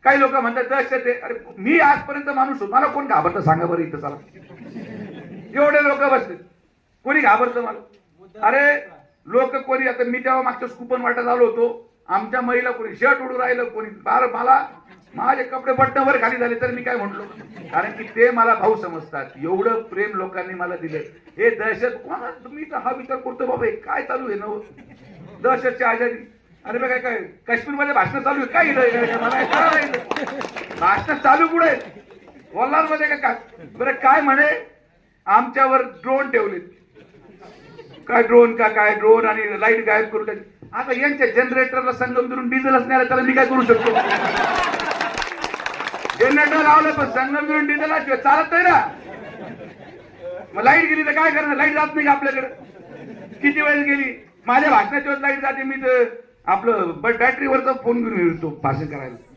काही लोक म्हणतात दहशत आहे. अरे मी आजपर्यंत माणूस होतो, मला कोण घाबरतं सांगा बरं इथं चला. एवढे लोक बसले, कोणी घाबरतं मला? अरे लोक कोणी, आता मी तेव्हा मागच्या कुपन वाटत आलो होतो, आमच्या महिला कोणी शर्ट उडून राहिलं, कोणी मला माझे कपडे बटणावर खाली झाले तर मी काय म्हटलो, कारण की ते मला भाऊ समजतात. एवढं प्रेम लोकांनी मला दिलं. हे दहशत कोणा, तुम्ही तर हा विचार करतो बाबा हे काय चालू आहे ना दहशतची आजादी. अरे बघा काय काश्मीरमध्ये भाषण चालू आहे काय, भाषण चालू कुठे वल्लारमध्ये काय? बरं काय म्हणे आमच्यावर ड्रोन ठेवले, काय ड्रोन का काय ड्रोन आणि लाईट गायब करून टाकली. आता यांच्या जनरेटरला संगम धरून डिझेल असणार त्याला मी काय करू शकतो? जनरेटर लावलं पण संगम धरून डिझेल चालत नाही ना. मग लाईट गेली तर काय करणार? लाईट जात नाही का आपल्याकडे? किती वेळेस गेली? माझ्या भाषणाच्या वेळेस लाईट जाते, मी आपलं बॅटरीवरचा फोन घेऊन येतो भाषण करायला.